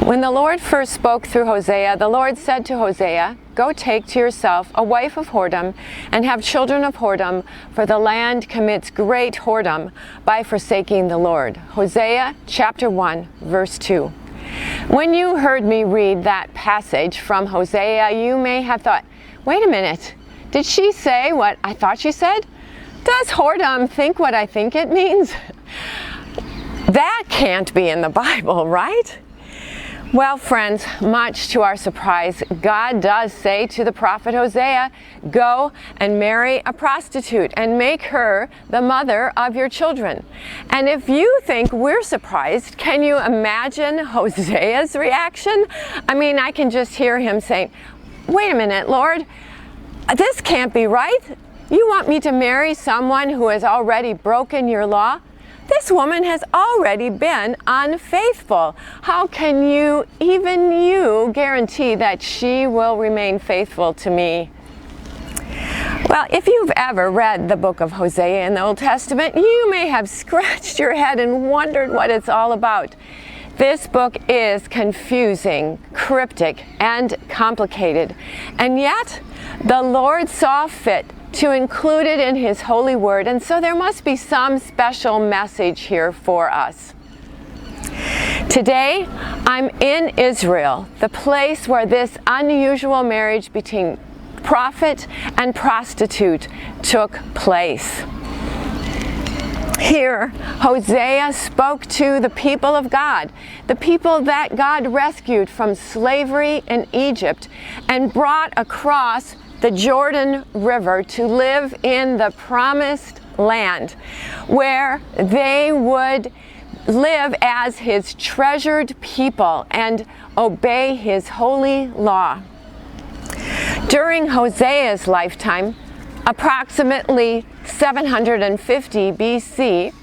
When the Lord first spoke through Hosea, the Lord said to Hosea, "Go take to yourself a wife of whoredom and have children of whoredom, for the land commits great whoredom by forsaking the Lord." Hosea chapter 1, verse 2. When you heard me read that passage from Hosea, you may have thought, wait a minute, did she say what I thought she said? Does whoredom think what I think it means? That can't be in the Bible, right? Well, friends, much to our surprise, God does say to the prophet Hosea, "Go and marry a prostitute and make her the mother of your children." And if you think we're surprised, can you imagine Hosea's reaction? I mean, I can just hear him saying, "Wait a minute, Lord, this can't be right. You want me to marry someone who has already broken your law? This woman has already been unfaithful. How can you, even you, guarantee that she will remain faithful to me?" Well, if you've ever read the book of Hosea in the Old Testament, you may have scratched your head and wondered what it's all about. This book is confusing, cryptic, and complicated, and yet the Lord saw fit to include it in His holy word, and so there must be some special message here for us. Today, I'm in Israel, the place where this unusual marriage between prophet and prostitute took place. Here, Hosea spoke to the people of God, the people that God rescued from slavery in Egypt and brought across the Jordan River to live in the promised land, where they would live as His treasured people and obey His holy law. During Hosea's lifetime, approximately 750 BC,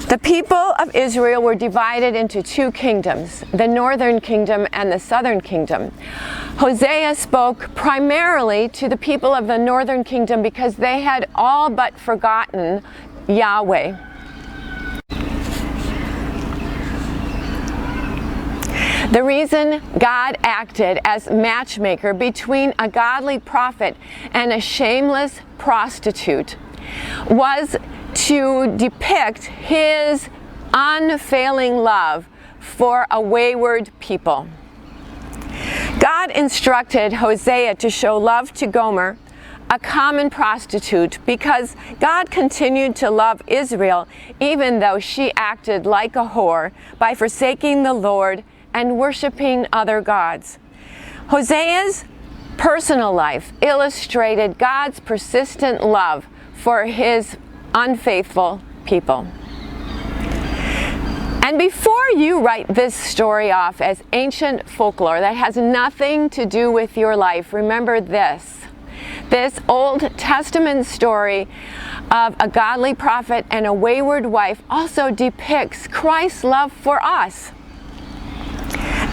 the people of Israel were divided into two kingdoms, the northern kingdom and the southern kingdom. Hosea spoke primarily to the people of the northern kingdom because they had all but forgotten Yahweh. The reason God acted as matchmaker between a godly prophet and a shameless prostitute was to depict His unfailing love for a wayward people. God instructed Hosea to show love to Gomer, a common prostitute, because God continued to love Israel even though she acted like a whore by forsaking the Lord and worshiping other gods. Hosea's personal life illustrated God's persistent love for His unfaithful people. And before you write this story off as ancient folklore that has nothing to do with your life, remember this. This Old Testament story of a godly prophet and a wayward wife also depicts Christ's love for us.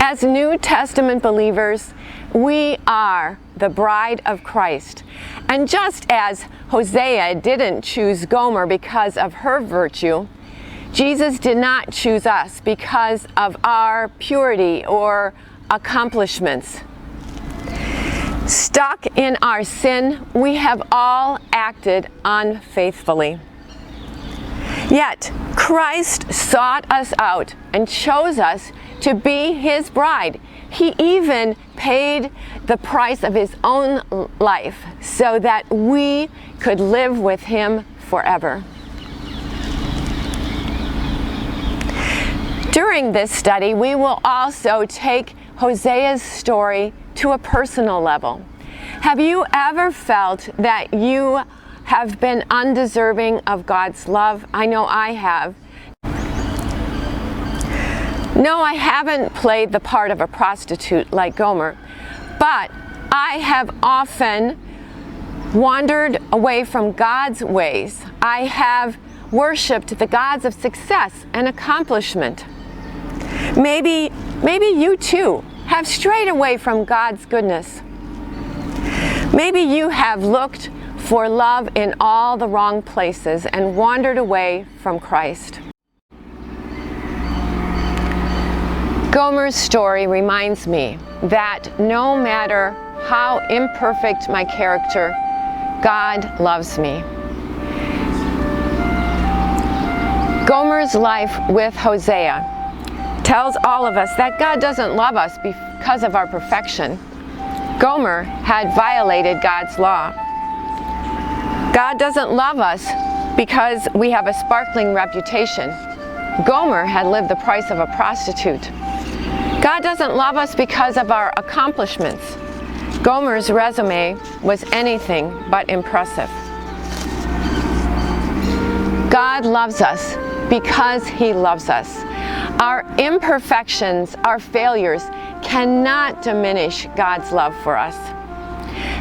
As New Testament believers, we are the bride of Christ. And just as Hosea didn't choose Gomer because of her virtue, Jesus did not choose us because of our purity or accomplishments. Stuck in our sin, we have all acted unfaithfully. Yet, Christ sought us out and chose us to be His bride. He even paid the price of His own life so that we could live with Him forever. During this study, we will also take Hosea's story to a personal level. Have you ever felt that you have been undeserving of God's love? I know I have. No, I haven't played the part of a prostitute like Gomer, but I have often wandered away from God's ways. I have worshiped the gods of success and accomplishment. Maybe you too have strayed away from God's goodness. Maybe you have looked for love in all the wrong places and wandered away from Christ. Gomer's story reminds me that no matter how imperfect my character, God loves me. Gomer's life with Hosea tells all of us that God doesn't love us because of our perfection. Gomer had violated God's law. God doesn't love us because we have a sparkling reputation. Gomer had lived the price of a prostitute. God doesn't love us because of our accomplishments. Gomer's resume was anything but impressive. God loves us because He loves us. Our imperfections, our failures, cannot diminish God's love for us.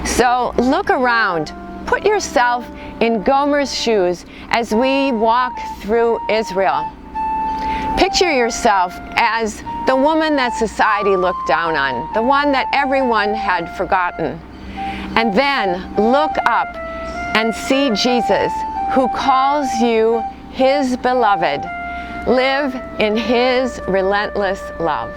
So look around. Put yourself in Gomer's shoes as we walk through Israel. Picture yourself as the woman that society looked down on, the one that everyone had forgotten. And then look up and see Jesus, who calls you His beloved. Live in His relentless love.